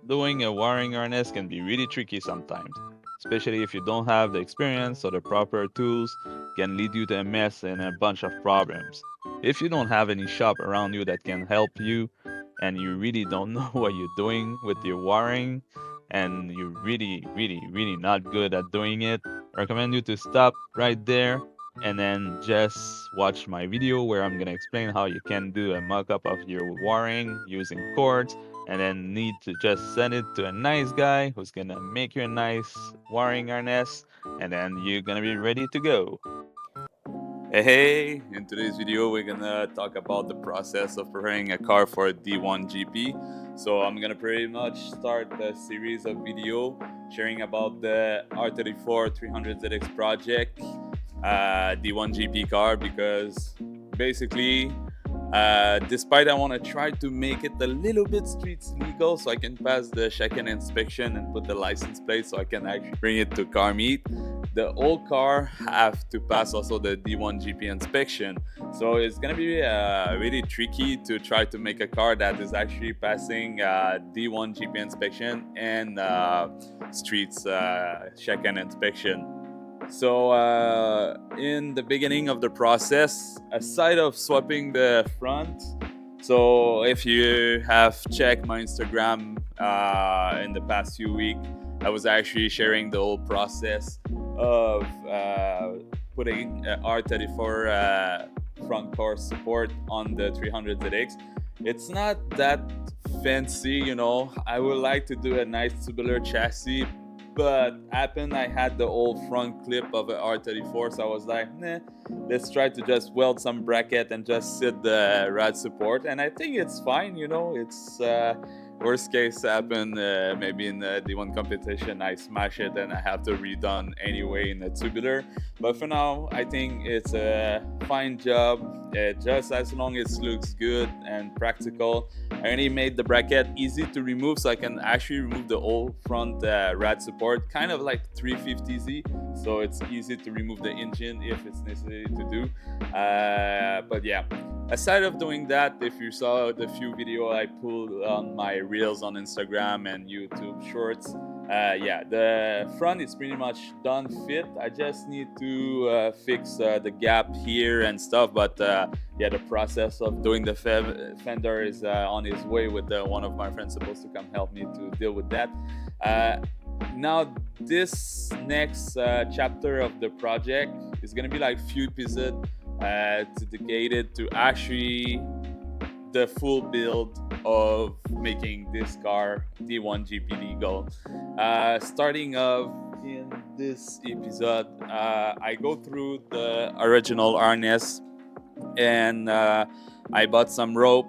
Doing a wiring harness can be really tricky sometimes, especially if you don't have the experience or the proper tools, can lead you to a mess and a bunch of problems. If you don't have any shop around you that can help you and you really don't know what you're doing with your wiring and you're really not good at doing it, I recommend you to stop right there and then just watch my video where I'm gonna explain how you can do a mock-up of your wiring using cords and then need to just send it to a nice guy who's gonna make you a nice wiring harness and then you're gonna be ready to go. Hey, in today's video we're gonna talk about the process of preparing a car for D1GP. So I'm gonna pretty much start a series of video sharing about the R34 300ZX project, D1GP car, because basically despite I want to try to make it a little bit streets legal so I can pass the check-in inspection and put the license plate so I can actually bring it to car meet, the old car have to pass also the D1GP inspection. So it's gonna be really tricky to try to make a car that is actually passing D1GP inspection and streets check-in inspection. So in the beginning of the process, aside of swapping the front, so if you have checked my Instagram in the past few weeks, I was actually sharing the whole process of putting R34 front core support on the 300ZX. It's not that fancy, you know. I would like to do a nice tubular chassis, but happened I had the old front clip of a R34, so I was like, nah, let's try to just weld some bracket and just sit the rad support, and I think it's fine, you know. It's worst case happen, maybe in the D1 competition I smash it and I have to redone anyway in the tubular, but for now I think it's a fine job. Just as long as it looks good and practical. I only made the bracket easy to remove, so I can actually remove the whole front rad support, kind of like 350Z, so it's easy to remove the engine if it's necessary to do. But yeah, aside of doing that, if you saw the few video I pulled on my reels on Instagram and YouTube shorts, yeah, the front is pretty much done fit. I just need to fix the gap here and stuff, but yeah, the process of doing the fender is on his way with one of my friends supposed to come help me to deal with that. Now this next chapter of the project is gonna be like few episodes dedicated to actually the full build of making this car D1GP legal. Starting off in this episode, I go through the original harness and I bought some rope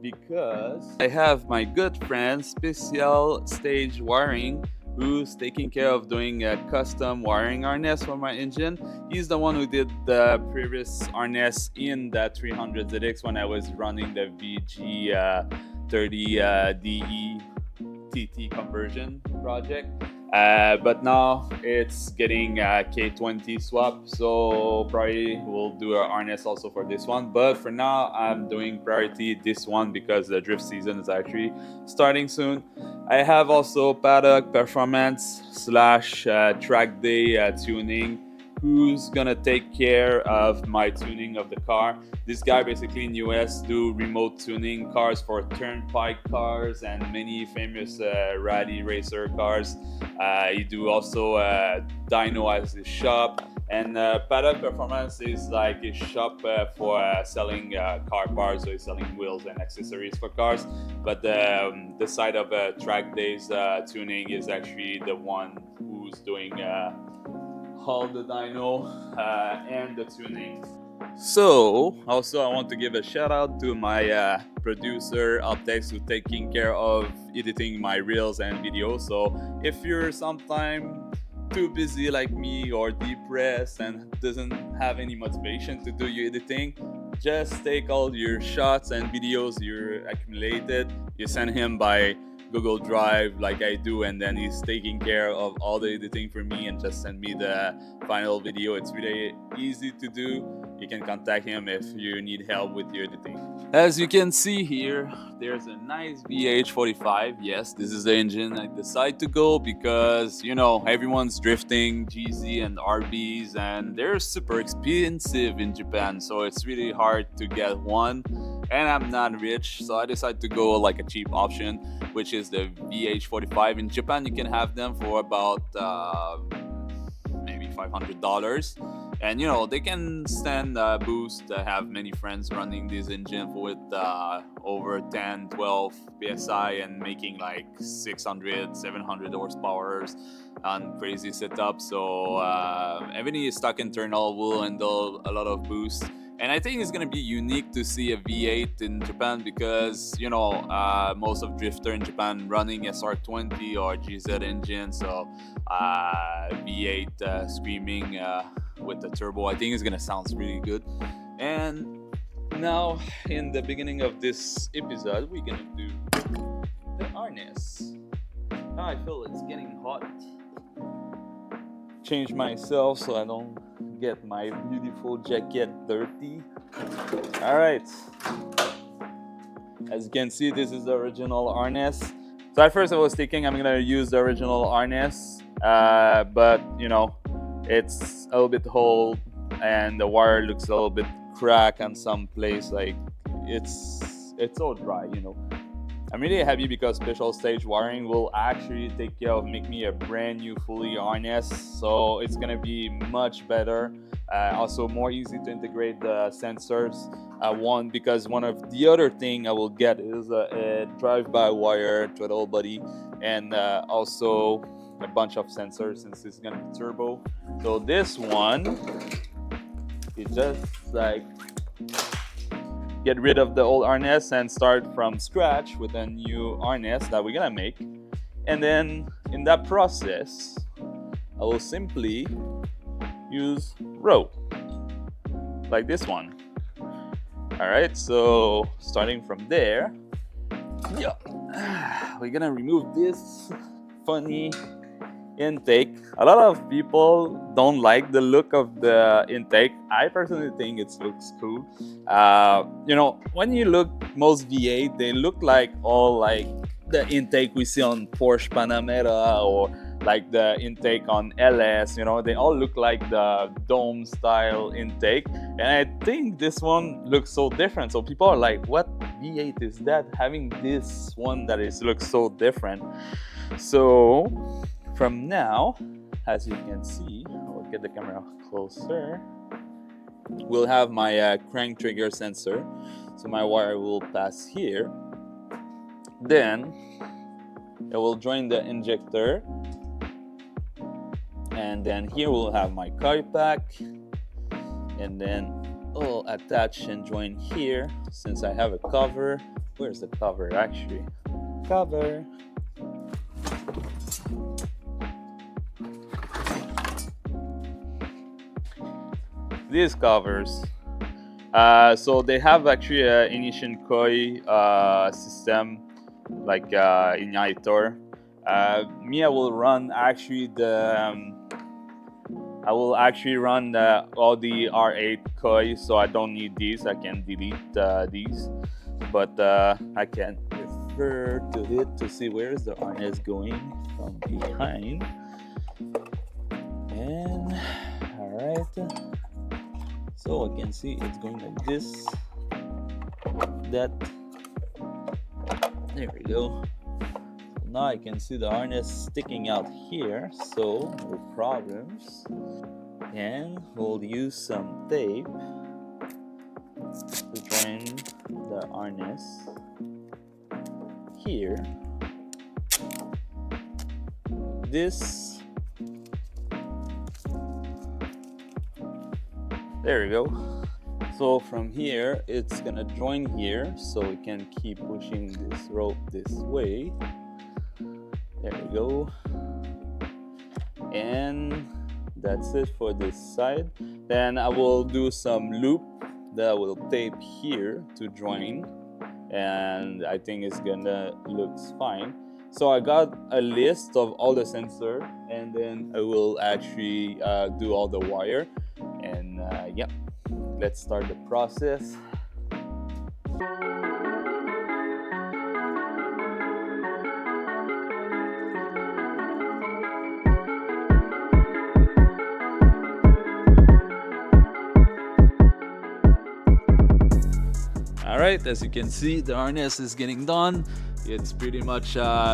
because I have my good friend Special Stage Wiring who's taking care of doing a custom wiring harness for my engine. He's the one who did the previous harness in the 300ZX when I was running the VG30DE TT conversion project. But now it's getting a K20 swap, so probably we'll do a harness also for this one. But for now, I'm doing priority this one because the drift season is actually starting soon. I have also paddock performance slash track day tuning. Who's gonna take care of my tuning of the car? This guy basically in US do remote tuning cars for turnpike cars and many famous rally racer cars. He do also dyno as his shop, and paddock performance is like a shop for selling car parts, so he's selling wheels and accessories for cars. But the side of track days tuning is actually the one who's doing all the dyno and the tuning. So also I want to give a shout out to my producer Optex who's taking care of editing my reels and videos. So if you're sometime too busy like me or depressed and doesn't have any motivation to do your editing, just take all your shots and videos you accumulated, you send him by Google Drive like I do, and then he's taking care of all the editing for me and just send me the final video. It's really easy to do. You can contact him if you need help with your editing. As you can see here, there's a nice VH45. Yes, this is the engine I decide to go because, you know, everyone's drifting GZ and RBs and they're super expensive in Japan, so it's really hard to get one. And I'm not rich, so I decided to go like a cheap option, which is the VH45. In Japan, you can have them for about maybe $500, and you know they can stand boost. I have many friends running this engine with over 10 12 psi and making like 600 700 horsepower on crazy setup. So any stock internal will handle a lot of boost, and I think it's gonna be unique to see a V8 in Japan because you know most of drifter in Japan running SR20 or GZ engine. So V8 screaming with the turbo, I think it's gonna sound really good. And now in the beginning of this episode, we're gonna do the harness. Now I feel it's getting hot. Change myself so I don't get my beautiful jacket dirty. All right, as you can see, this is the original harness. So at first I was thinking I'm gonna use the original harness, but you know it's a little bit old and the wire looks a little bit cracked on some place. Like it's so dry, you know. I'm really happy because special stage wiring will actually take care of make me a brand new fully harness, so it's gonna be much better. Also more easy to integrate the sensors. Because one of the other thing I will get is a drive-by wire throttle body, and also a bunch of sensors since it's gonna be turbo. So this one, it just like get rid of the old harness and start from scratch with a new harness that we're gonna make. And then in that process, I will simply use rope like this one. All right, so starting from there, yeah, we're gonna remove this funny intake. A lot of people don't like the look of the intake. I personally think it looks cool. You know, when you look most V8, they look like all like the intake we see on Porsche Panamera or like the intake on LS. You know, they all look like the dome style intake, and I think this one looks so different. So people are like, what V8 is that, having this one that is looks so different? So from now, as you can see, I'll get the camera closer, we'll have my crank trigger sensor. So my wire will pass here, then it will join the injector, and then here we'll have my coil pack, and then I'll attach and join here since I have a cover. Where's the cover actually? Cover. These covers, so they have actually an ignition coil system like igniter. Me, I will run actually I will actually run all the R8 coil, so I don't need these. I can delete these, but I can refer to it to see where is the harness going from behind. And all right. So I can see it's going like this, that, there we go. Now I can see the harness sticking out here, so no problems. And we'll use some tape to join the harness here. There we go. So from here, it's gonna join here, so we can keep pushing this rope this way. There we go. And that's it for this side. Then I will do some loop that I will tape here to join, and I think it's gonna looks fine. So I got a list of all the sensor, and then I will actually do all the wire. And yeah, let's start the process. Alright, as you can see, the harness is getting done. It's pretty much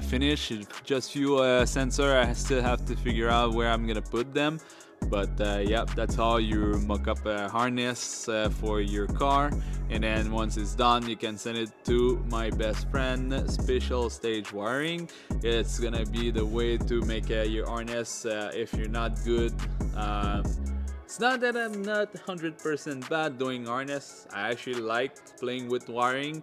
finished. Just few sensor. I still have to figure out where I'm gonna put them. But yeah, that's how you mock up a harness for your car. And then once it's done, you can send it to my best friend, Special Stage Wiring. It's gonna be the way to make your harness if you're not good. It's not that I'm not 100% bad doing harness. I actually like playing with wiring,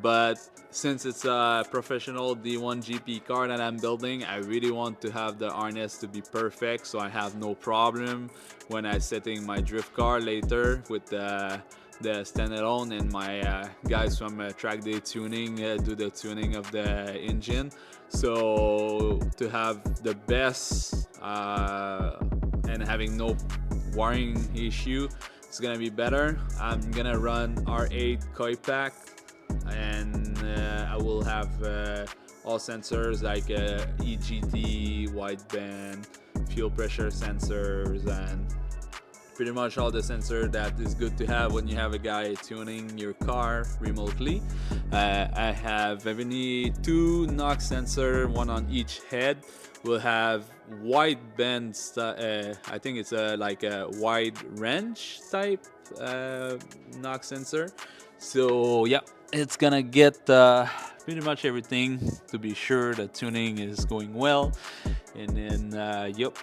but since it's a professional D1GP car that I'm building, I really want to have the harness to be perfect, so I have no problem when I'm setting my drift car later with the standalone, and my guys from Track Day Tuning do the tuning of the engine. So to have the best and having no wiring issue, it's gonna be better. I'm gonna run R8 coil pack, and I will have all sensors like EGT, wideband, fuel pressure sensors, and pretty much all the sensor that is good to have when you have a guy tuning your car remotely. I have every 2 knock sensor, one on each head. We'll have wideband, I think it's like a wide range type knock sensor. So yeah, it's gonna get pretty much everything to be sure the tuning is going well. And then yep,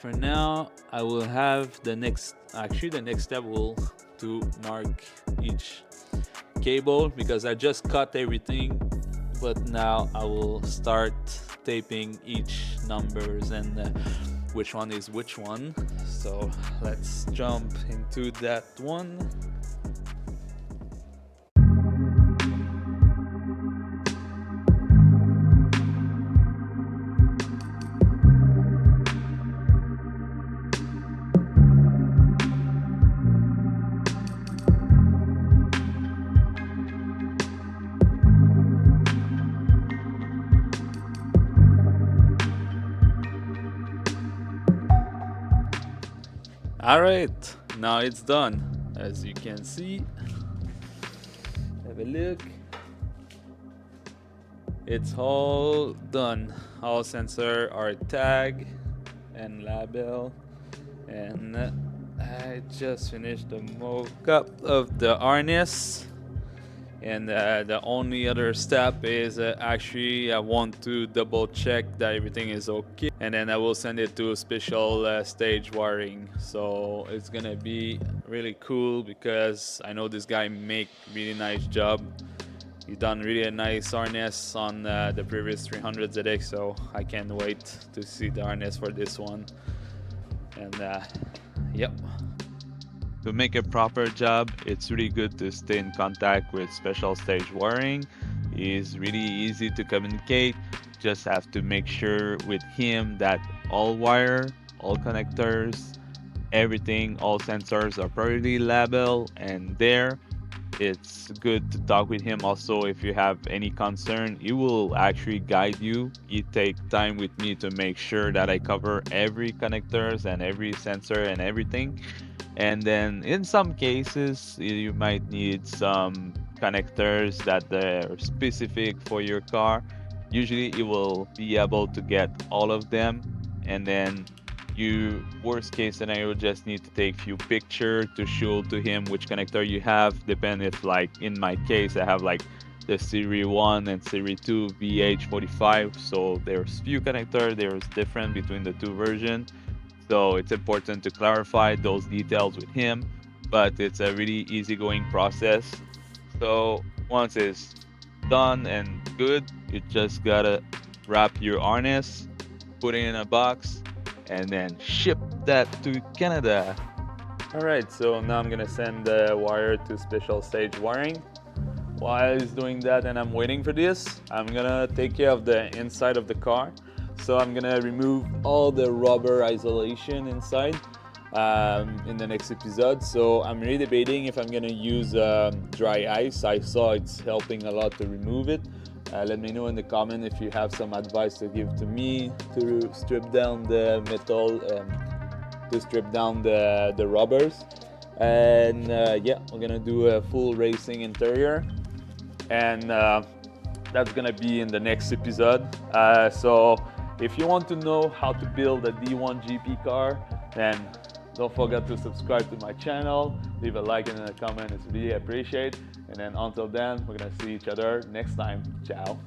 for now I will have the next step will to mark each cable, because I just cut everything, but now I will start taping each numbers and which one is which one. So let's jump into that one. Alright, now it's done. As you can see, have a look. It's all done. All sensors are tagged and labeled, and I just finished the mock-up of the harness. And the only other step is actually I want to double check that everything is okay, and then I will send it to Special Stage Wiring. So it's gonna be really cool, because I know this guy make really nice job. He done really a nice harness on the previous 300ZX, so I can't wait to see the harness for this one. And yep. To make a proper job, it's really good to stay in contact with Special Stage Wiring. He's really easy to communicate. Just have to make sure with him that all wire, all connectors, everything, all sensors are properly labeled and there. It's good to talk with him also if you have any concern. He will actually guide you. He take time with me to make sure that I cover every connectors and every sensor and everything. And then in some cases you might need some connectors that are specific for your car. Usually you will be able to get all of them, and then you worst case scenario just need to take few pictures to show to him which connector you have. Depend if, like in my case, I have like the Series 1 and Series 2 VH45, so there's few connectors, there's different between the two versions. So it's important to clarify those details with him, but it's a really easygoing process. So once it's done and good, you just gotta wrap your harness, put it in a box, and then ship that to Canada. Alright, so now I'm gonna send the wire to Special Stage Wiring. While he's doing that and I'm waiting for this, I'm gonna take care of the inside of the car. So I'm gonna remove all the rubber isolation inside in the next episode. So I'm really debating if I'm gonna use dry ice. I saw it's helping a lot to remove it. Let me know in the comment if you have some advice to give to me to strip down the metal, to strip down the rubbers. and yeah, we're gonna do a full racing interior, and that's gonna be in the next episode. So if you want to know how to build a D1GP car, then don't forget to subscribe to my channel, leave a like and a comment, it's really appreciated. And then until then, we're gonna see each other next time. Ciao.